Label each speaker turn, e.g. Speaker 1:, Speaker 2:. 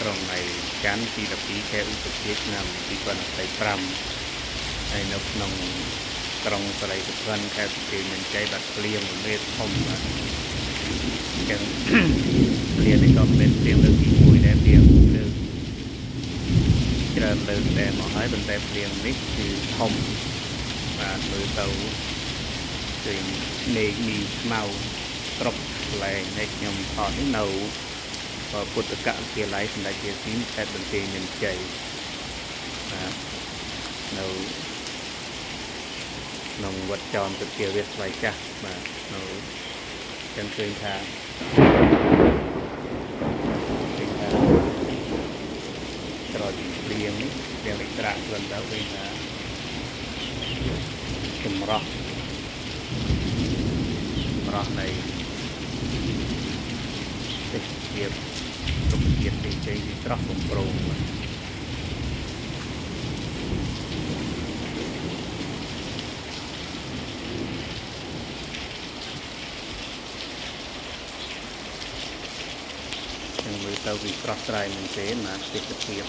Speaker 1: ក្រុងនៃច័ន្ទទី12ខែឧសភាឆ្នាំ2025ហើយនៅក្នុងក្រុងសរីសុខិនខេត្តបន្ទាយមានជ័យបាត់ភ្លៀងមេធំបាទចឹងភ្លៀងនេះក៏មានភ្លៀងលើកទី1ដែរភ្លៀងលើកច្រើនលើកតែមកហើយប៉ុន្តែភ្លៀងនេះគឺធំបាទមើលទៅឃើញមេឃមីខ្មៅគ្រប់កន្លែងដែលខ្ញុំថតនេះនៅពុទ្ធកវិទ្យាល័យសម្ដេចជាស៊ីមខេត្តបន្ទាយមានជ័យបាទនៅក្នុងវត្តចោមទុតិយវាស្វ័យចាស់បាទនៅចឹងឃើញថាក្រោយពីភ្លៀងនេះវាលេខត្រាក់ខ្លួនទៅឃើញថាចម្រោះនៃទេសភាពរុក្ខជាតិទីជ័យទីស្រស់បំព្រងមើលទៅវាស្រស់ស្រាយមែនទេណាទេសភាព